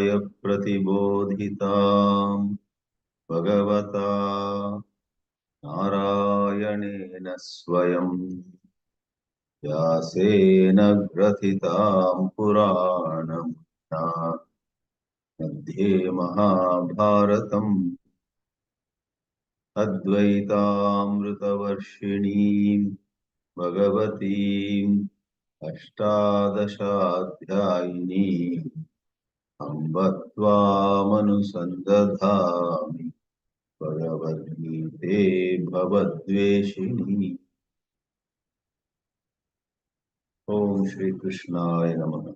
कृष्णाय प्रतिबोधितां भगवता नारायणेन स्वयं व्यासेन ग्रथितां पुराणम् मध्ये महाभारतम् अद्वैतामृतवर्षिणीं भगवतीम् अष्टादशाध्यायिनीम् अम्ब त्वामनुसन्दधामि भगवद्गीते भवद्वेषिणी। ओम श्री कृष्णाय नमः।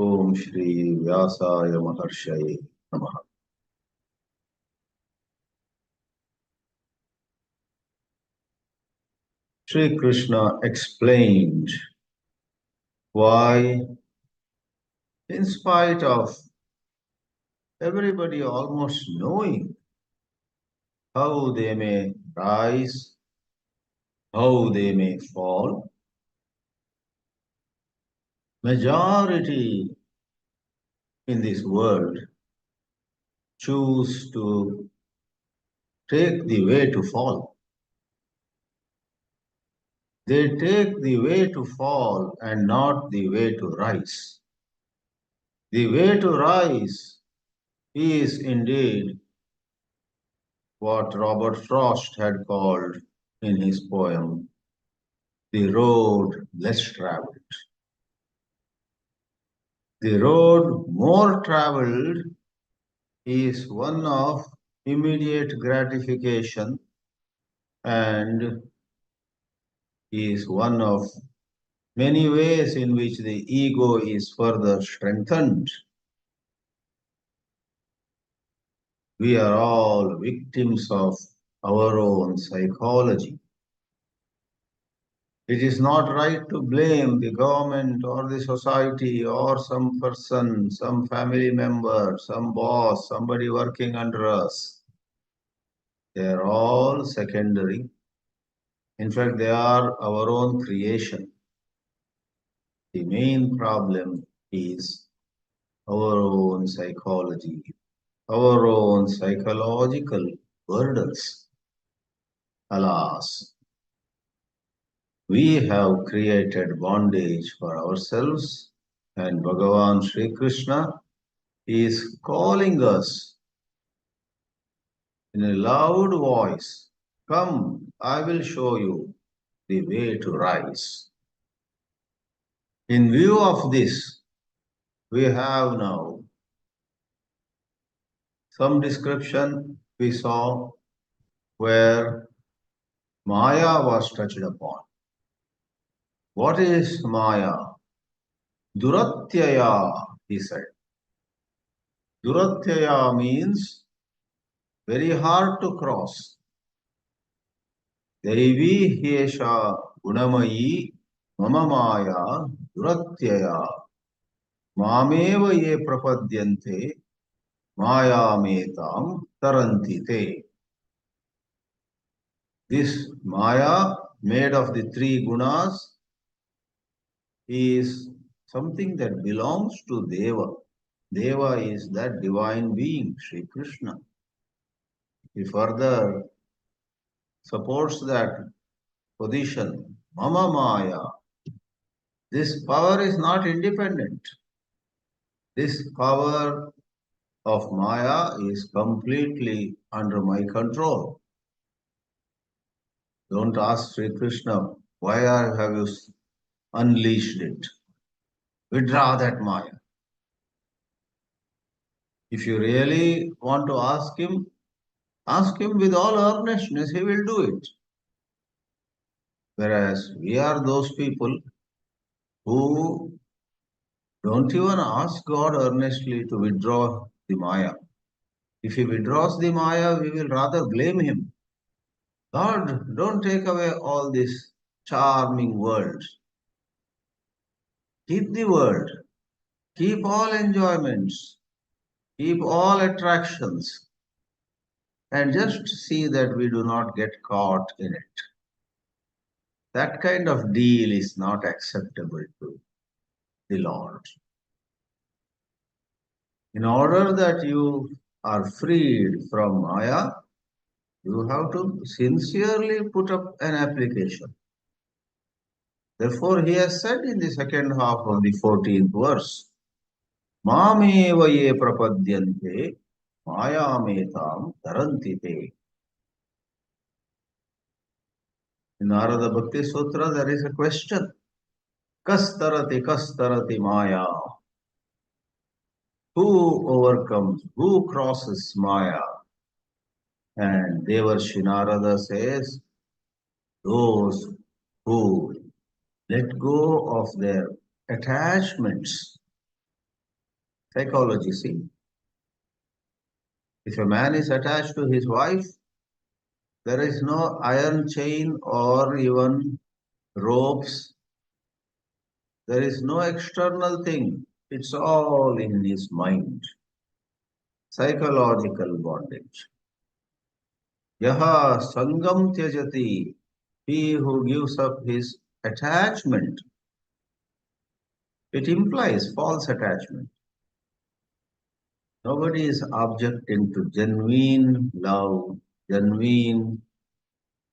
ओम श्री व्यासाय महर्षये नमः। Sri Krishna explained why, in spite of everybody almost knowing how they may rise, how they may fall, majority in this world choose to take the way to fall. They take the way to fall and not the way to rise. The way to rise is indeed what Robert Frost had called in his poem, the road less traveled. The road more traveled is one of immediate gratification and is one of many ways in which the ego is further strengthened. We are all victims of our own psychology. It is not right to blame the government or the society or some person, some family member, some boss, somebody working under us. They are all secondary. In fact, they are our own creation. The main problem is our own psychology, our own psychological burdens. Alas, we have created bondage for ourselves, and Bhagavan Sri Krishna is calling us in a loud voice, "Come, I will show you the way to rise." In view of this, we have now some description we saw where Maya was touched upon. What is Maya? Duratyaya, he said. Duratyaya means very hard to cross. Devi hyesha gunamayi mama maya duratyaya mameva ye prapadyante maya metam tarantite. This Maya, made of the three gunas, is something that belongs to Deva. Deva is that divine being, Sri Krishna. He further supports that position, Mama Maya. This power is not independent. This power of Maya is completely under my control. Don't ask Sri Krishna, why have you unleashed it? Withdraw that Maya. If you really want to ask him with all earnestness, he will do it. Whereas we are those people who don't even ask God earnestly to withdraw the Maya. If he withdraws the Maya, we will rather blame him. God, don't take away all these charming worlds. Keep the world. Keep all enjoyments. Keep all attractions. And just see that we do not get caught in it. That kind of deal is not acceptable to the Lord. In order that you are freed from Maya, you have to sincerely put up an application. Therefore, he has said in the second half of the 14th verse, Mameva ye prapadyante mayametam tarantite. In Narada Bhakti Sutra, there is a question. Kastarati maya. Who overcomes? Who crosses Maya? And Devarshi Narada says, those who let go of their attachments. Psychology, see. If a man is attached to his wife, there is no iron chain or even ropes. There is no external thing. It's all in his mind. Psychological bondage. Yaha sangam tyajati. He who gives up his attachment. It implies false attachment. Nobody is objecting to genuine love, genuine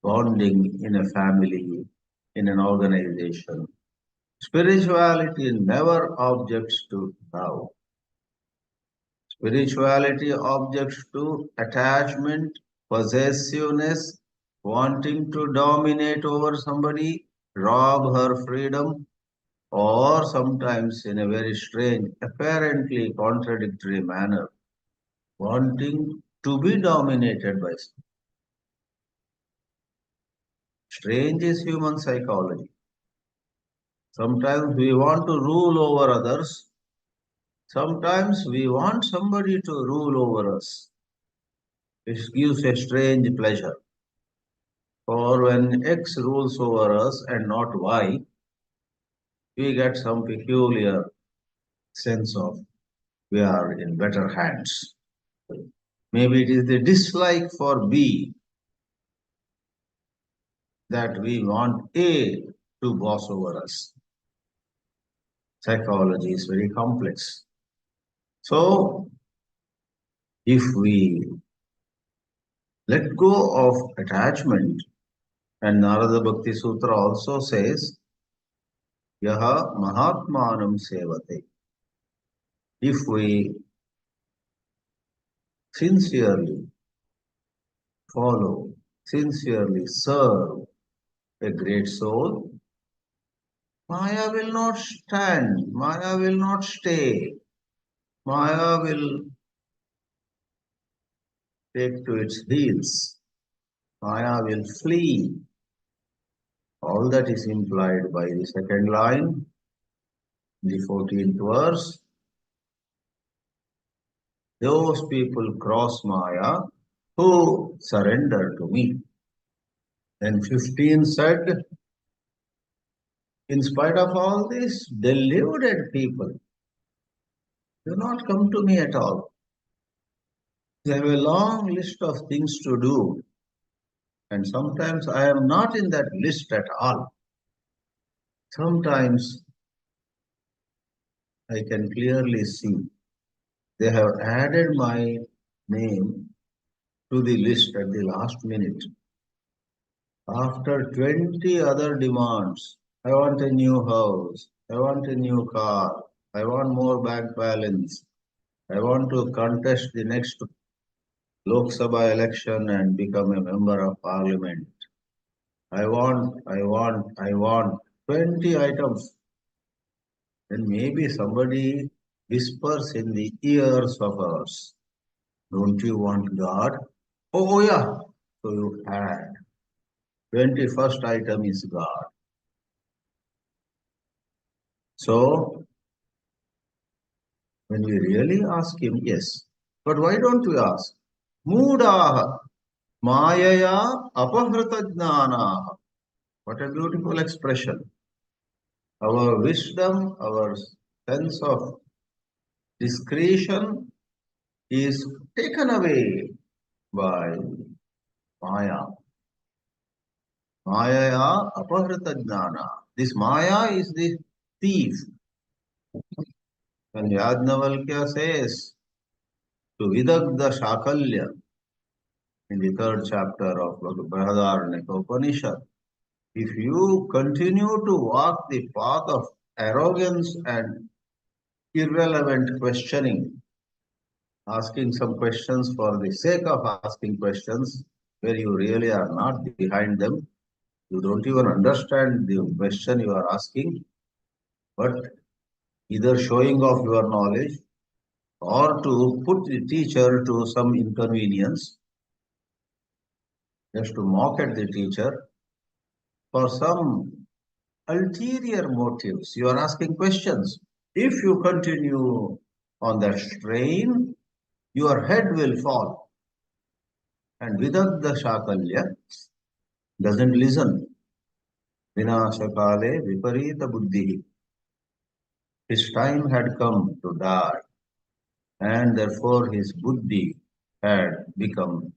bonding in a family, in an organization. Spirituality never objects to love. Spirituality objects to attachment, possessiveness, wanting to dominate over somebody, rob her freedom, or sometimes in a very strange, apparently contradictory manner, wanting to be dominated by somebody. Strange is human psychology. Sometimes we want to rule over others. Sometimes we want somebody to rule over us. It gives a strange pleasure. For when X rules over us and not Y, we get some peculiar sense of we are in better hands. Maybe it is the dislike for B that we want A to boss over us. Psychology is very complex. So, if we let go of attachment, and Narada Bhakti Sutra also says, Yaha Mahatmanam Sevate. If we sincerely follow, sincerely serve a great soul, Maya will not stand, Maya will not stay, Maya will take to its heels, Maya will flee. All that is implied by the second line, the 14th verse. Those people cross Maya who surrender to me. Then 15 said, in spite of all this, deluded people do not come to me at all. They have a long list of things to do, and sometimes I am not in that list at all. Sometimes I can clearly see they have added my name to the list at the last minute. After 20 other demands, I want a new house, I want a new car, I want more bank balance, I want to contest the next Lok Sabha election and become a member of parliament. I want 20 items. Then maybe somebody whispers in the ears of us, don't you want God? Oh yeah. So you add. 21st item is God. So when we really ask him, yes. But why don't we ask? Moodaha mayaya apahrata jnanaha. What a beautiful expression. Our wisdom, our sense of discretion is taken away by Maya. Maya apahrata jnana. This Maya is the thief. When Yajnavalkya says, to Vidagdha Shakalya in the third chapter of Bhagavad Upanishad. If you continue to walk the path of arrogance and irrelevant questioning, asking some questions for the sake of asking questions where you really are not behind them, you don't even understand the question you are asking, but either showing off your knowledge or to put the teacher to some inconvenience, just to mock at the teacher for some ulterior motives. You are asking questions. If you continue on that strain, your head will fall. And Vidagdha Shakalya doesn't listen. Vinashakale viparita buddhi. His time had come to die, and therefore his buddhi had become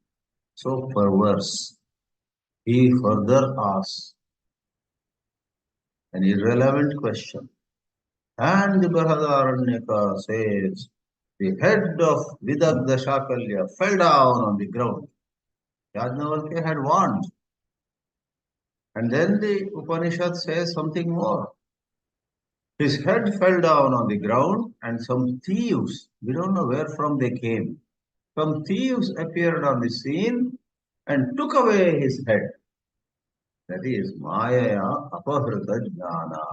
so perverse. He further asks an irrelevant question. And the Bahadaranyaka says, the head of Vidagdha Shakalya fell down on the ground. Yajnavalkya had warned. And then the Upanishad says something more. His head fell down on the ground and some thieves, we don't know where from they came, some thieves appeared on the scene and took away his head. That is Maya apahrita jnana.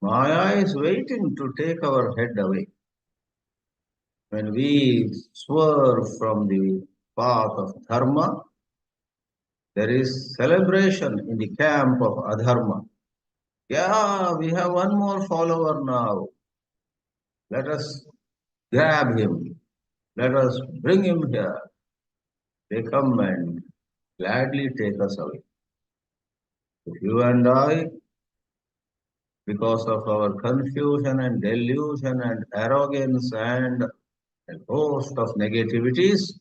Maya is waiting to take our head away. When we swerve from the path of dharma, there is celebration in the camp of adharma. Yeah, we have one more follower now. Let us grab him. Let us bring him here. They come and gladly take us away. If you and I, because of our confusion and delusion and arrogance and a host of negativities,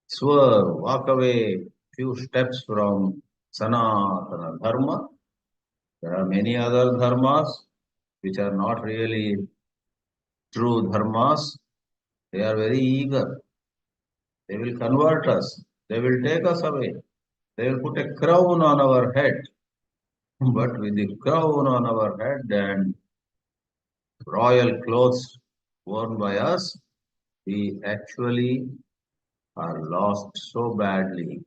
swerve, walk away few steps from Sanatana Dharma. There are many other dharmas which are not really true dharmas. They are very eager. They will convert us. They will take us away. They will put a crown on our head. But with the crown on our head and royal clothes worn by us, we actually are lost so badly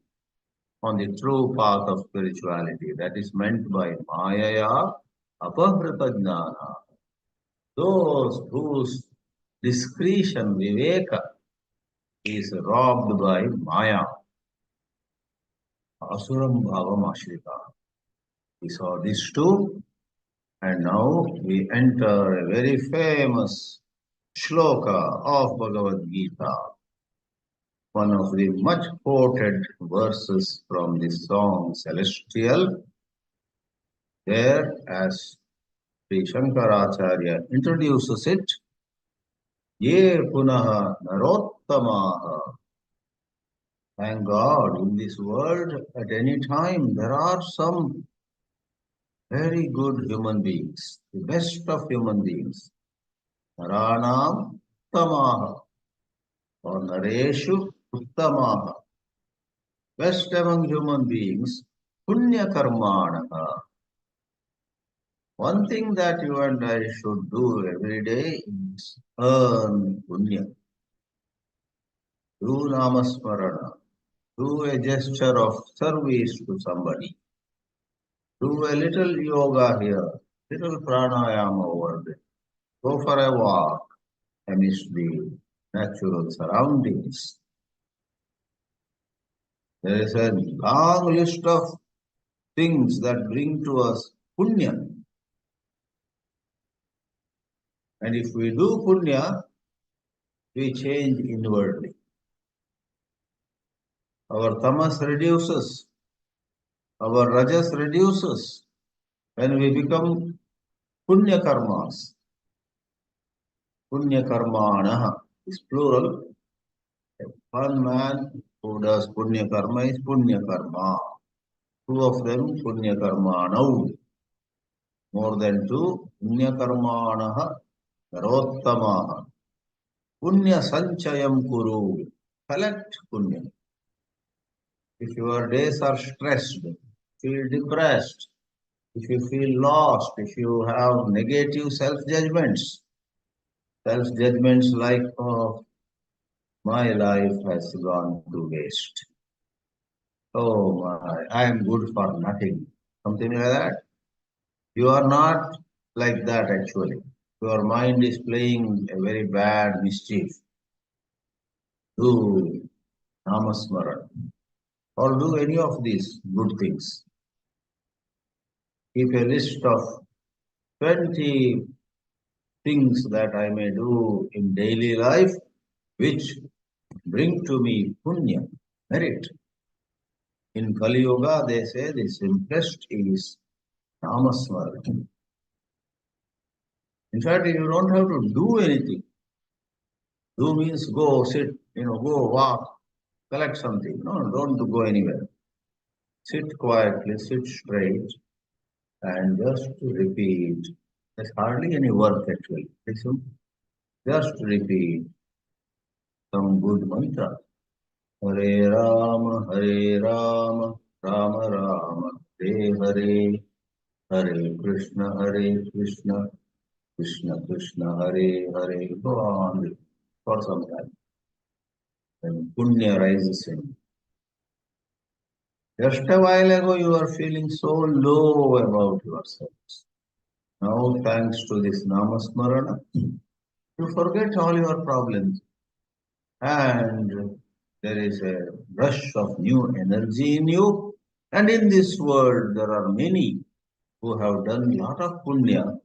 on the true path of spirituality that is meant by Maya apahrita jnana. Those whose discretion, viveka, is robbed by Maya. Asuram bhavam ashrita. We saw this too, and now we enter a very famous shloka of Bhagavad Geetā, one of the much quoted verses from the song Celestial. There, as Sri Shankaracharya introduces it, Ye punaha narottamaha. Thank God, in this world, at any time, there are some very good human beings, the best of human beings. Naranam uttamaha, or nareshu uttamaha. Best among human beings, punya karmanaha. One thing that you and I should do every day is earn punya. Do namasmarana. Do a gesture of service to somebody. Do a little yoga here, little pranayama over there. Go for a walk amidst the natural surroundings. There is a long list of things that bring to us punya. And if we do punya, we change inwardly. Our tamas reduces, our rajas reduces when we become punya karmas. Punya karmanaha is plural. One man who does punya karma is punya karma. Two of them punya karmanau. More than two, punya karmanaha narottamaha. Punya sanchayam kuru. Collect punya. If your days are stressed, feel depressed, if you feel lost, if you have negative self-judgments like, oh, my life has gone to waste. Oh my, I am good for nothing. Something like that. You are not like that actually. Your mind is playing a very bad mischief. Do namasmaran or do any of these good things. Keep a list of 20 things that I may do in daily life which bring to me punya, merit. In Kali Yoga, they say the simplest is namasmaran. In fact, you don't have to do anything. Do means go sit, go walk, collect something. No, don't go anywhere. Sit quietly, sit straight, and just repeat. There's hardly any work actually. Listen, just repeat some good mantra. Hare Rama, Hare Rama, Rama Rama, Hare Hare, Hare Krishna, Hare Krishna, Krishna Krishna, Hare Hare. Go on for some time. When punya rises in. Just a while ago, you were feeling so low about yourselves. Now, thanks to this namasmarana, you forget all your problems and there is a rush of new energy in you. And in this world, there are many who have done a lot of punya,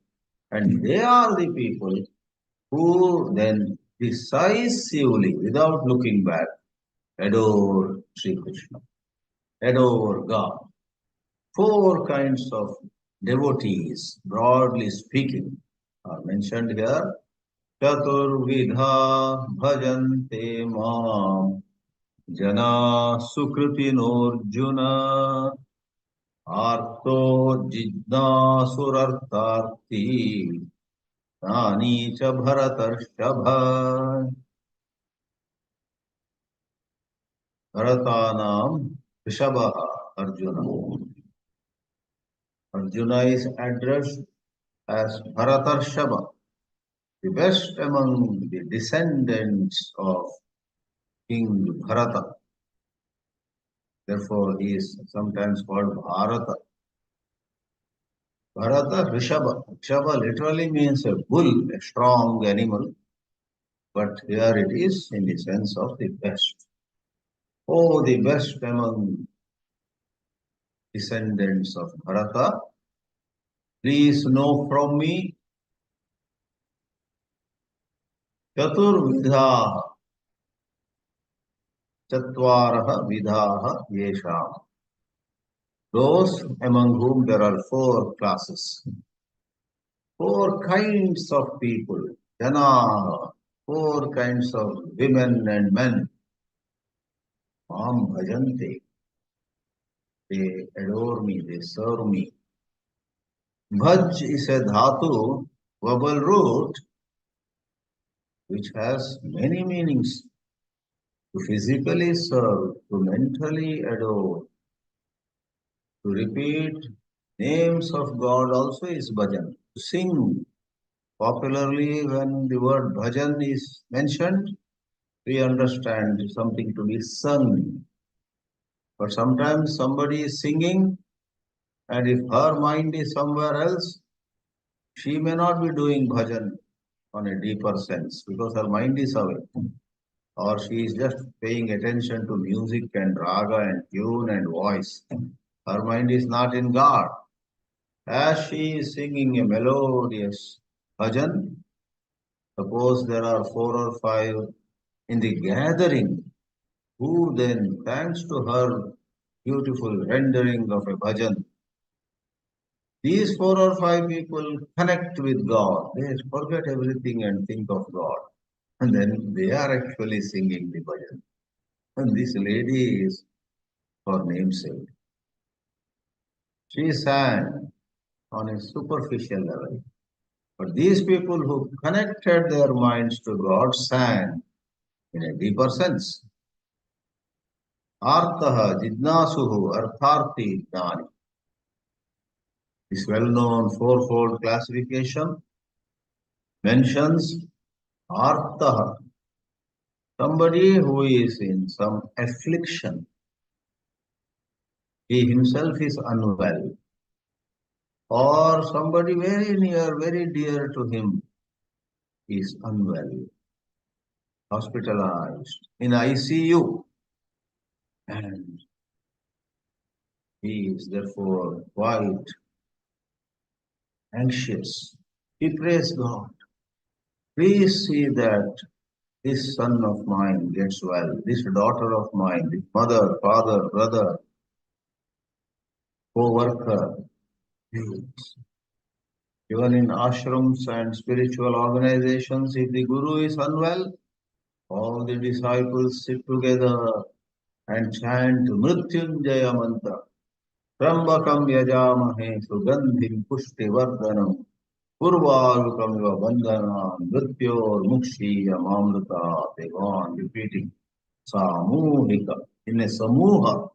and they are the people who then decisively, without looking back, adore Sri Krishna, adore God. Four kinds of devotees, broadly speaking, are mentioned here. Chaturvidha bhajante mam jana sukritinurjuna arto jidnasurartarthi nani cha bharatarshava. Bharatanam Rishabha Arjuna. Arjuna is addressed as Bharatarshava, the best among the descendants of King Bharata. Therefore, he is sometimes called Bharata. Bharata Rishabha. Rishabha literally means a bull, a strong animal, but here it is in the sense of the best. Oh, the best among descendants of Bharata, please know from me Chaturvidha, Chatvaraha Vidhaha Yesham. Those among whom there are four classes, four kinds of people, Jana, four kinds of women and men. Mam bhajante. They adore me, they serve me. Bhaj is a dhatu, verbal root, which has many meanings. To physically serve, to mentally adore, to repeat names of God also is bhajan. To sing popularly, when the word bhajan is mentioned, we understand something to be sung. But sometimes somebody is singing, and if her mind is somewhere else, she may not be doing bhajan on a deeper sense because her mind is away. Or she is just paying attention to music and raga and tune and voice. Her mind is not in God. As she is singing a melodious bhajan, suppose there are 4 or 5 in the gathering who then, thanks to her beautiful rendering of a bhajan, these 4 or 5 people connect with God. They forget everything and think of God. And then they are actually singing the bhajan. And this lady is for namesake. She sang on a superficial level, But these people who connected their minds to God sang in a deeper sense. Artaha Jidnasuhu Artharthi Jnani. This well-known fourfold classification mentions Artaha, somebody who is in some affliction. He himself is unwell. Or somebody very near, very dear to him is unwell, hospitalized, in ICU. And he is therefore quite anxious. He prays God, please see that this son of mine gets well, this daughter of mine, this mother, father, brother, co-worker. Even in ashrams and spiritual organizations, if the guru is unwell, all the disciples sit together and chant Mrityunjaya mantra. Trambakam yajamahe sugandhim pushtivardhanam purvarukam iva bandhanam mrityor mukshiya mamrita. They go on repeating samuhika. In a samuha,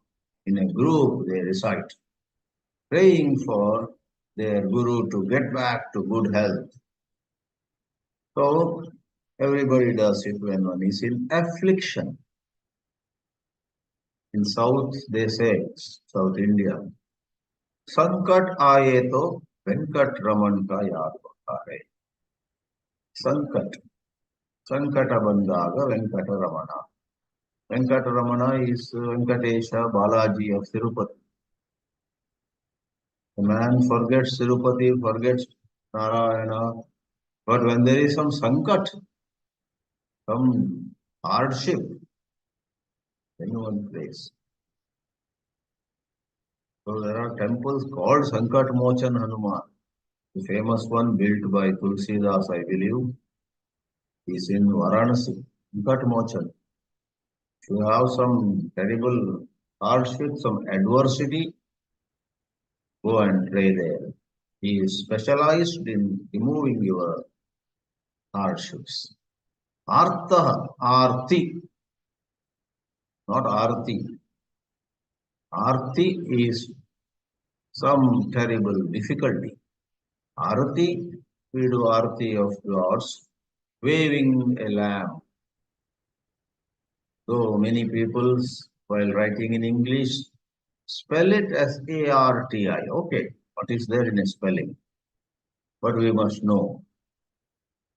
in a group, they recite, praying for their guru to get back to good health. So everybody does it when one is in affliction. In South, they say, South India, Sankat aaye to Venkat Raman ka yaad hota hai. Sankat. Sankata bandaga Venkata Ramana. Venkata Ramana is Venkatesha Balaji of Tirupati. The man forgets Tirupati, forgets Narayana, but when there is some sankat, some hardship, then one prays. So there are temples called Sankat Mochan Hanuman. The famous one built by Tulsidas, I believe, is in Varanasi. Sankat Mochan. If you have some terrible hardship, some adversity, go and pray there. He is specialized in removing your hardships. Artha, Arti, not Arti. Arti is some terrible difficulty. Arati, we do Arti of gods, waving a lamp. So many people, while writing in English, spell it as A-R-T-I. Okay, what is there in a spelling? But we must know.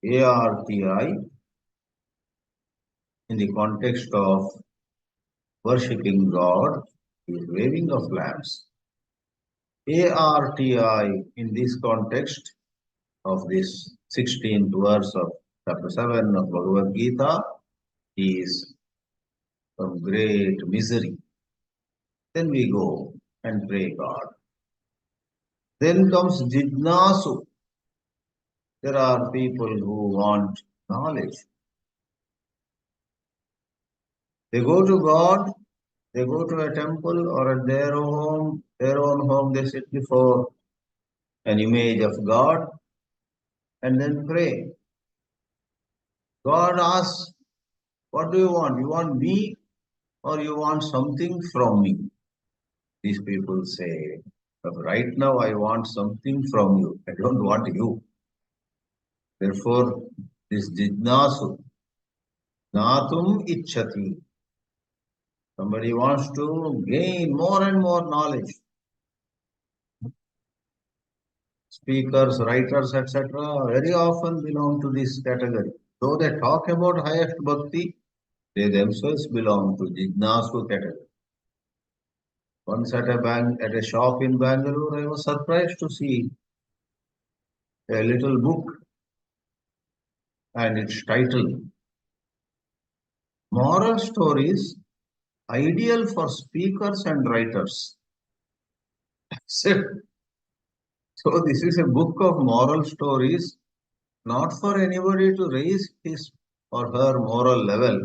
A-R-T-I, in the context of worshipping God, is waving of lamps. A-R-T-I, in this context of this 16th verse of chapter 7 of Bhagavad Geetā, is some great misery. Then we go and pray God. Then comes Jidnasu. There are people who want knowledge. They go to God, they go to a temple or at their own home, they sit before an image of God and then pray. God asks, what do you want? You want me or you want something from me? These people say, but right now I want something from you. I don't want you. Therefore, this Jidnasu, Natum Ichchati. Somebody wants to gain more and more knowledge. Speakers, writers, etc. very often belong to this category. Though they talk about highest bhakti, they themselves belong to Jidnasu category. Once at a shop in Bangalore, I was surprised to see a little book and its title, Moral Stories Ideal for Speakers and Writers. So this is a book of moral stories, not for anybody to raise his or her moral level.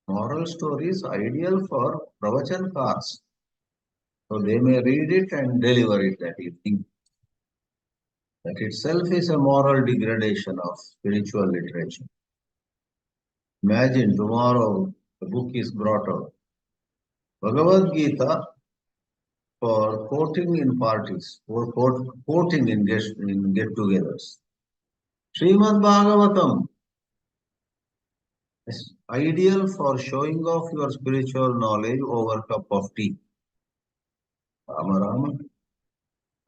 Moral stories ideal for pravachanakas. So they may read it and deliver it that evening. That itself is a moral degradation of spiritual literature. Imagine tomorrow the book is brought out. Bhagavad Geetā for quoting in parties, or quoting in get-togethers. Srimad Bhagavatam is ideal for showing off your spiritual knowledge over a cup of tea. Rama Rama.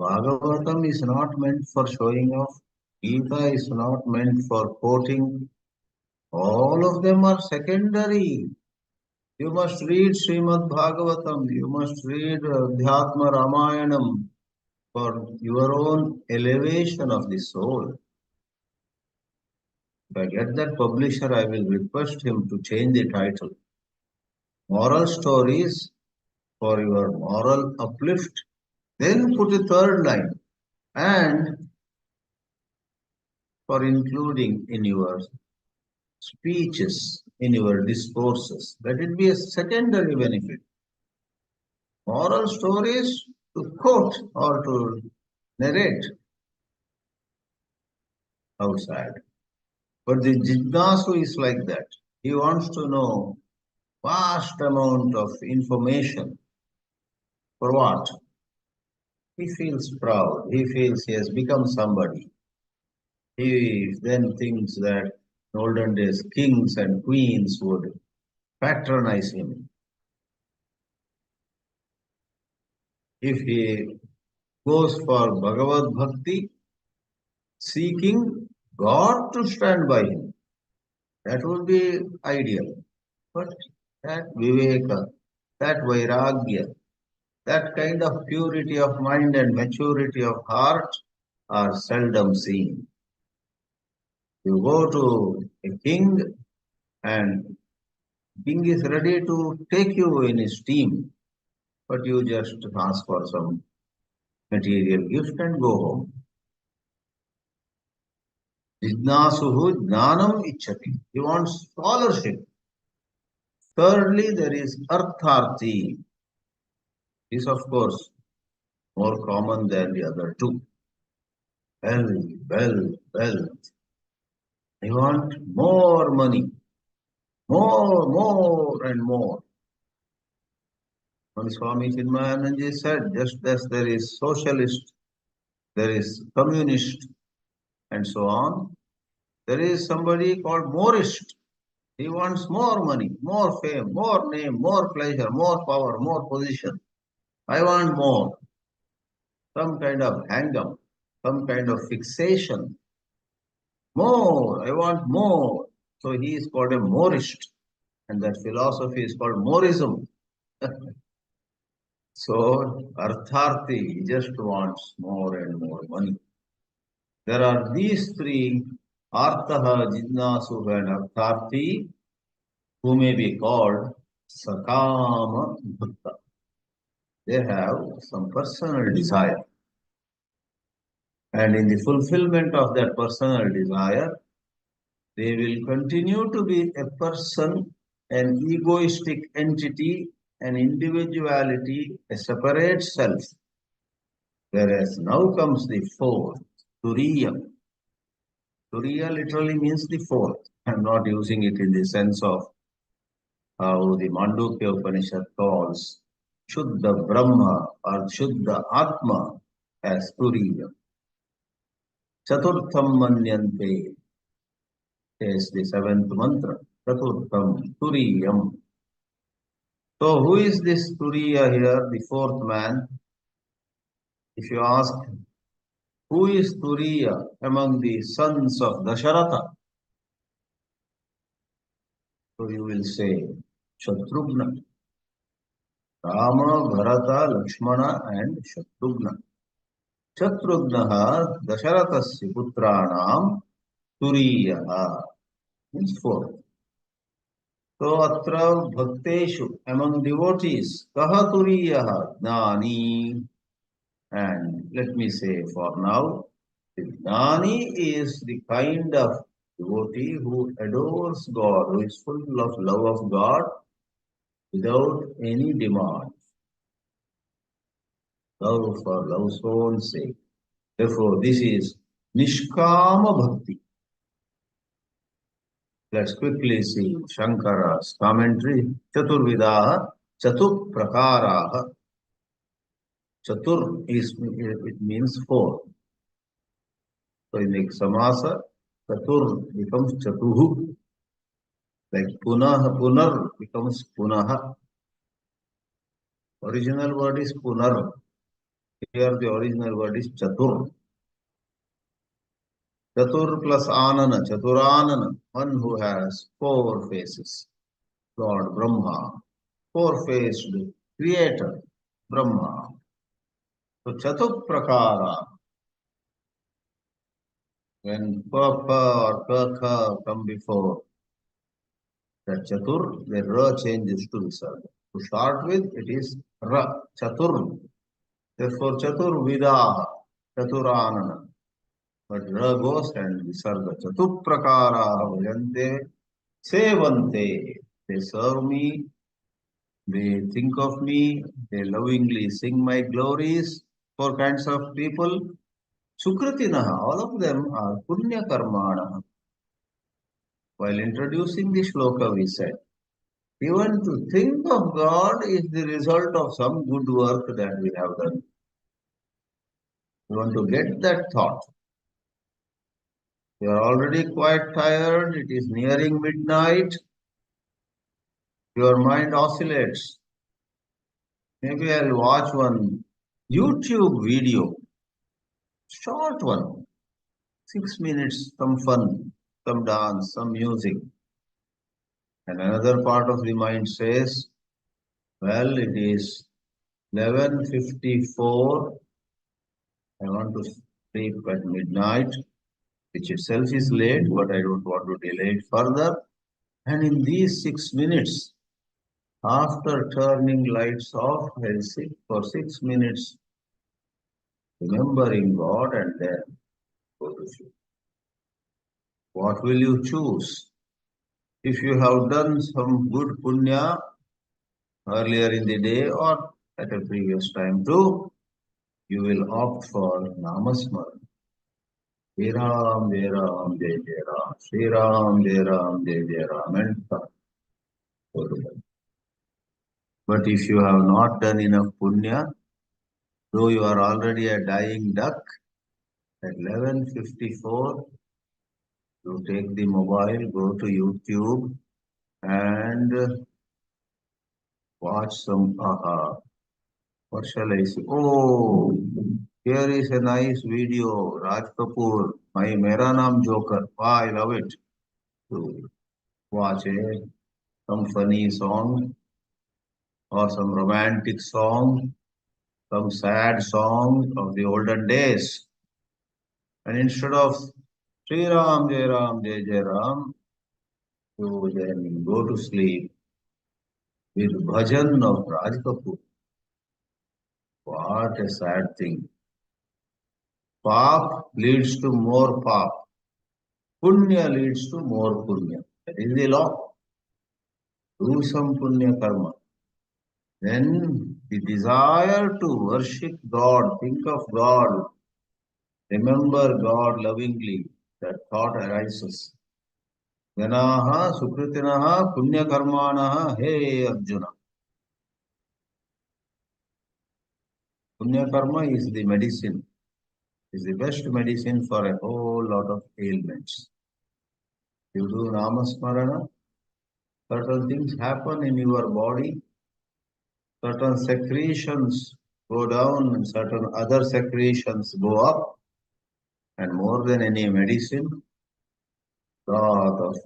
Bhagavatam is not meant for showing off. Gita is not meant for quoting. All of them are secondary. You must read Srimad Bhagavatam. You must read Adhyatma Ramayanam for your own elevation of the soul. If I get that publisher, I will request him to change the title. Moral stories for your moral uplift. Then put a third line. And for including in your speeches, in your discourses. Let it be a secondary benefit. Moral stories to quote or to narrate. Outside. But the Jignasu is like that. He wants to know vast amount of information. For what? He feels proud. He feels he has become somebody. He then thinks that in olden days kings and queens would patronize him. If he goes for Bhagavad Bhakti, seeking God to stand by him, that would be ideal. But that Viveka, that Vairagya, that kind of purity of mind and maturity of heart are seldom seen. You go to a king and king is ready to take you in his team, but you just ask for some material gift and go home. Jidnasuhu jnanam ichchati. He wants scholarship. Thirdly, there is artharthi. This, of course, more common than the other two. Wealth. I want more money. More and more. When Swami Chinmayananji said, just as there is socialist, there is communist, and so on, there is somebody called morist. He wants more money, more fame, more name, more pleasure, more power, more position. I want more. Some kind of hang-up, some kind of fixation. More, I want more. So he is called a morist. And that philosophy is called morism. So, artharthi, he just wants more and more money. There are these three, arthaha, jidnasu, and artharthi, who may be called sakama bhakta. They have some personal desire. And in the fulfillment of that personal desire, they will continue to be a person, an egoistic entity, an individuality, a separate self. Whereas now comes the fourth, Turiya. Turiya literally means the fourth. I am not using it in the sense of how the Mandukya Upanishad calls Shuddha Brahma or Shuddha Atma as Turiya. Chaturtham Manyante is the seventh mantra. Chaturtham Turiyam. So who is this Turiya here, the fourth man? If you ask, who is Turiya among the sons of Dasharatha? So you will say, Shatrugna. Rama, Bharata, Lakshmana and Shatrugna. Shatrugnaha Dasharathasya Putranam Turiyaha. Means fourth. So atra bhakteshu, among devotees, kaha turiyaha jnani. And let me say for now, the jnani is the kind of devotee who adores God, who is full of love of God without any demand. Love for love's own sake. Therefore, this is Nishkama Bhakti. Let's quickly see Shankara's commentary. Chaturvidaha, Chatur Prakaraha. Chatur it means four. So in the samasa, Chatur becomes Chatuhu. Like Punar becomes Punaha. Original word is Punar. Here the original word is Chatur. Chatur plus Anana, Chaturanana, one who has four faces. Lord Brahma, four-faced creator, Brahma. So Chatur Prakara, when Papa or Kakha come before the Chatur, the Ra changes to Visarga. To start with, it is Ra, Chatur. Therefore, Chatur Vidaha, Chaturanana. But Ra goes and Visarga. Chatur Prakara Vajante Sevante. They serve me, they think of me, they lovingly sing my glories. Four kinds of people. Sukritinaha, all of them are Punya Karmana. While introducing the shloka, we said, even to think of God is the result of some good work that we have done. You want to get that thought. You are already quite tired, it is nearing midnight, your mind oscillates. Maybe I'll watch one YouTube video, short one, 6 minutes, some fun, some dance, some music. And another part of the mind says, well, it is 11:54. I want to sleep at midnight, which itself is late, but I don't want to delay it further. And in these 6 minutes, after turning lights off, I'll sit for 6 minutes, remembering God, and then go to sleep. What will you choose? If you have done some good punya earlier in the day or at a previous time too, you will opt for Namasmara. Shri Ram, Jai Ram, Jai Jai Ram. Shri Ram, Jai Ram, Jai Jai Ram. And but if you have not done enough punya, though you are already a dying duck, at 11:54, you take the mobile, go to YouTube and watch some what shall I say? Oh, here is a nice video, Raj Kapoor, my Mera Naam Joker. Wow, I love it. To watch some funny song or some romantic song, some sad song of the olden days. And instead of Sri Ram, Jai Ram, Jai Jai Ram, you then go to sleep with bhajan of Raj Kapoor. What a sad thing. Pap leads to more pap. Punya leads to more punya. That is the law. Do some punya karma. Then the desire to worship God, think of God, remember God lovingly, that thought arises. Janaha sukritinaha punya karmanaha he Arjuna. Punya karma is the medicine, is the best medicine for a whole lot of ailments. You do Namasmarana, certain things happen in your body, certain secretions go down and certain other secretions go up, and more than any medicine, lot of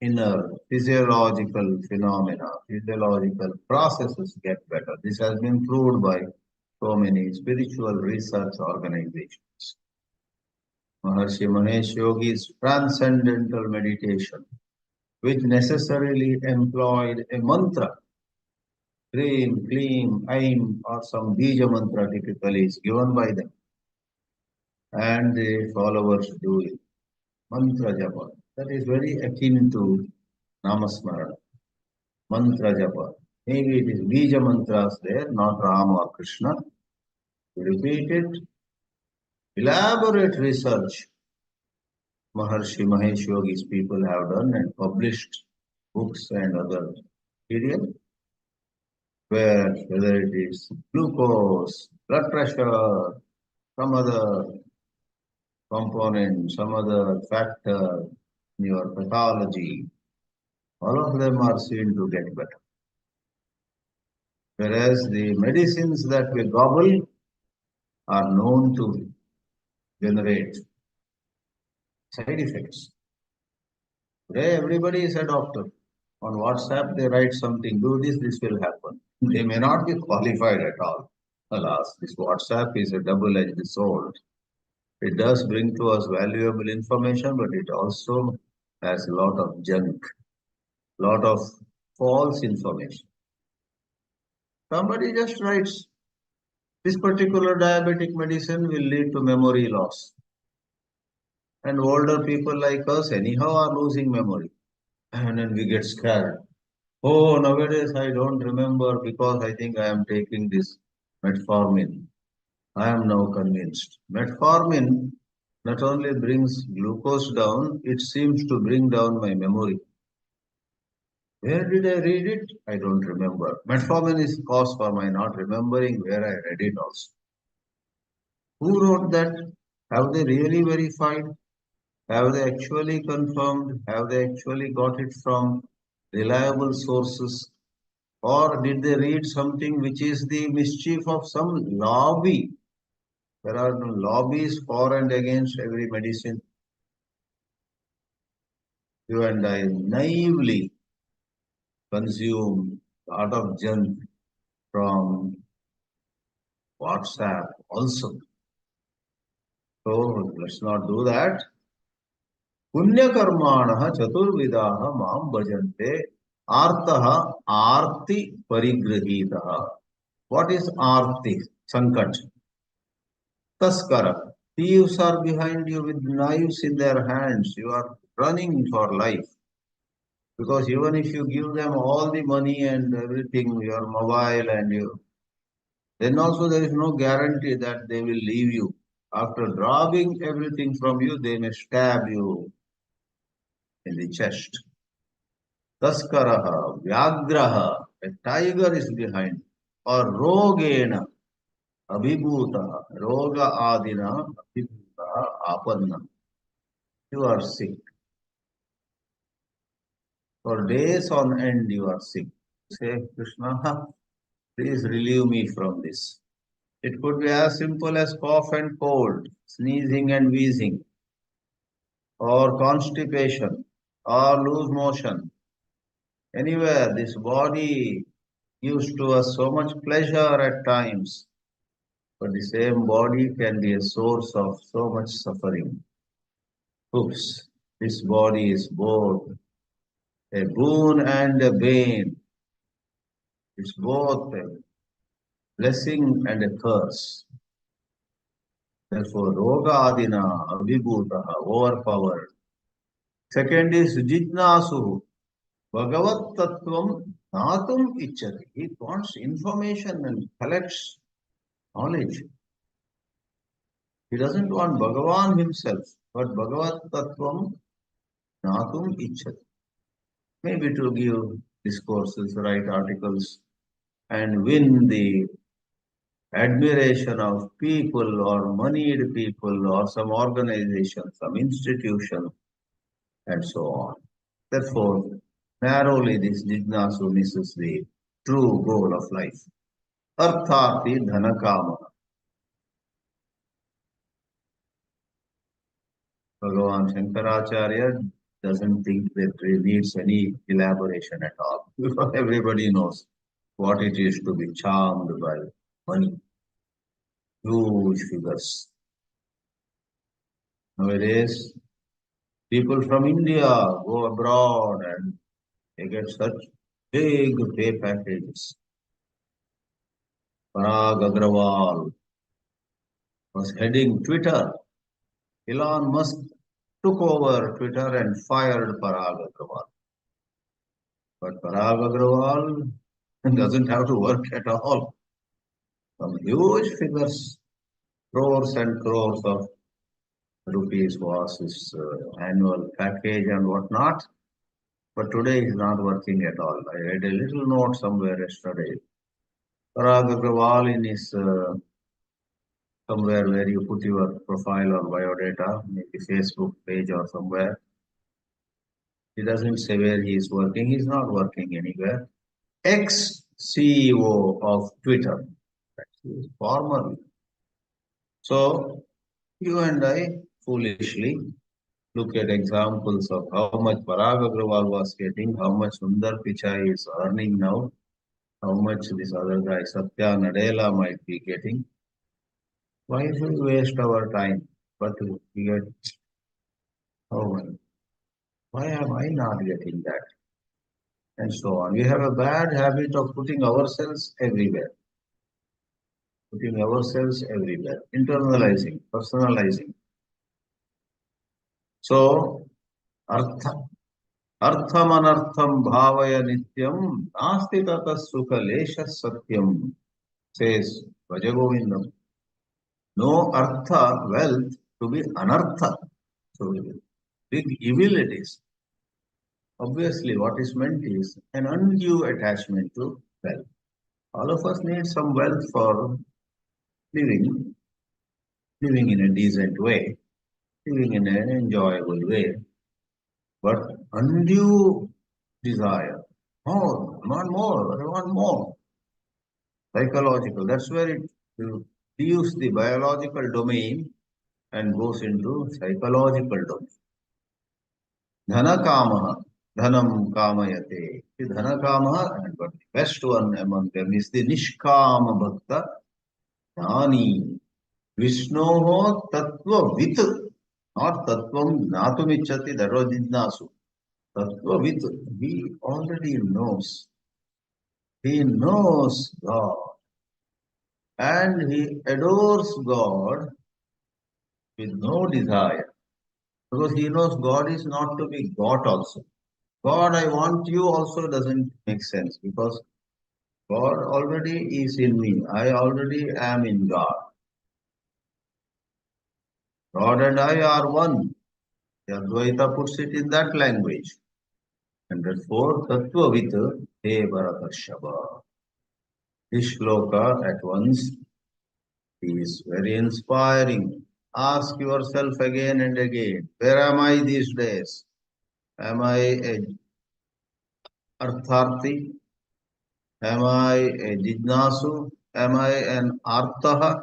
inner physiological phenomena, physiological processes get better. This has been proved by so many spiritual research organizations. Maharshi Mahesh Yogi's transcendental meditation, which necessarily employed a mantra, Krim, Klim, Aim, or some Bija mantra typically is given by them. And the followers do it. Mantra japa. That is very akin to Namasmarana. Mantra japa. Maybe it is Bija mantras there, not Rama or Krishna. You repeat it. Elaborate research Maharshi Mahesh Yogi's people have done and published books and other material where whether it is glucose, blood pressure, some other component, some other factor in your pathology, all of them are seen to get better. Whereas the medicines that we gobble are known to generate side effects. Today everybody is a doctor. On WhatsApp they write something, do this, this will happen. They may not be qualified at all. Alas, this WhatsApp is a double-edged sword. It does bring to us valuable information, but it also has a lot of junk, lot of false information. Somebody just writes, this particular diabetic medicine will lead to memory loss. And older people like us anyhow are losing memory. And then we get scared. Oh, nowadays I don't remember because I think I am taking this metformin. I am now convinced. Metformin not only brings glucose down, it seems to bring down my memory. Where did I read it? I don't remember. Metformin is cause for my not remembering where I read it also. Who wrote that? Have they really verified? Have they actually confirmed? Have they actually got it from reliable sources? Or did they read something which is the mischief of some lobby? There are no lobbies for and against every medicine. You and I naively consume a lot of junk from WhatsApp also. So let's not do that. Punyakarmanaha chaturvidaha mam bhajante artaha arti parigrahitaha. What is arti? Sankat. Taskara. Thieves are behind you with knives in their hands. You are running for life. Because even if you give them all the money and everything, your mobile and you, then also there is no guarantee that they will leave you. After robbing everything from you, they may stab you in the chest. Taskaraha, Vyagraha, a tiger is behind. Or Rogena, Abhibhuta, Roga Adina, Abhibhuta, Apanna. You are sick. For days on end you are sick. Say, Krishna, please relieve me from this. It could be as simple as cough and cold, sneezing and wheezing, or constipation, or loose motion. Anywhere, this body gives to us so much pleasure at times, but the same body can be a source of so much suffering. Oops, this body is both a boon and a bane. It's both a blessing and a curse. Therefore, Roga Adina, Abhibhutaha, overpowered. Second is Jitnasu, Bhagavat Tattvam Natum Ichati. He wants information and collects knowledge. He doesn't want Bhagavan himself, but Bhagavat Tattvam Natum Ichati. Maybe to give discourses, write articles, and win the admiration of people or moneyed people or some organization, some institution, and so on. Therefore, narrowly this jignasu misses the true goal of life. Arthati dhanakama. Bhagavan Shankaracharya doesn't think that it needs any elaboration at all. Because everybody knows what it is to be charmed by money. Huge figures. Nowadays, people from India go abroad and they get such big pay packages. Parag Agrawal was heading Twitter. Elon Musk took over Twitter and fired Parag Agrawal. But Parag Agrawal doesn't have to work at all. Some huge figures, crores and crores of rupees was his annual package and whatnot. But today he's not working at all. I read a little note somewhere yesterday. Parag Agrawal in his somewhere where you put your profile or biodata, maybe Facebook page or somewhere. He doesn't say where he is working. He's not working anywhere. Ex-CEO of Twitter. He is former. So you and I foolishly look at examples of how much Parag Agrawal was getting, how much Sundar Pichai is earning now, how much this other guy Satya Nadella might be getting. Why should we waste our time? But we get, oh, why am I not getting that? And so on. We have a bad habit of putting ourselves everywhere. Putting ourselves everywhere. Internalizing, personalizing. So, artha. Artham anartham bhavaya nityam nasti tata sukha lesha satyam, says Vajagovindam. No artha, wealth, to be anartha. So big evil it is. Obviously, what is meant is an undue attachment to wealth. All of us need some wealth for living in a decent way, living in an enjoyable way. But undue desire, more, I want more, I want more. Psychological, that's where it leaves the biological domain and goes into psychological domain. Dhana kamaha, dhanam kamayate. The dhana kamaha, and but the best one among them is the nishkama bhakta jnani. Vishnoho tattva vit, not tattvam gnatumichati, that was jidnasu. Tattva vit, he already knows. He knows God. And he adores God with no desire. Because he knows God is not to be got also. God, I want you also doesn't make sense because God already is in me. I already am in God. God and I are one. The Advaita puts it in that language. And therefore, Tattvavita Te Bharatarshava. This shloka at once is very inspiring. Ask yourself again and again, where am I these days? Am I a Artharthi? Am I a Jidnasu? Am I an Artaha?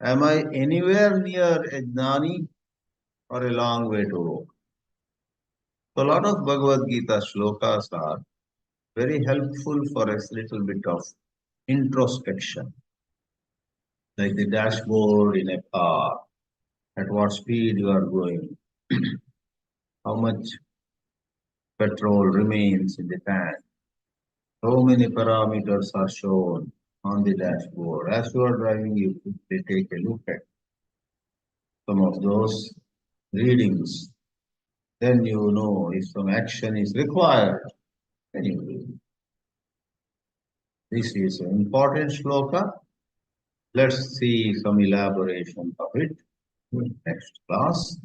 Am I anywhere near a Jnani or a long way to go? So a lot of Bhagavad Gita shlokas are very helpful for a little bit of introspection. Like the dashboard in a car, at what speed you are going, how much petrol remains in the tank, how many parameters are shown on the dashboard. As you are driving, you quickly take a look at some of those readings. Then you know if some action is required. Anyway, this is an important shloka. Let's see some elaboration of it in next class.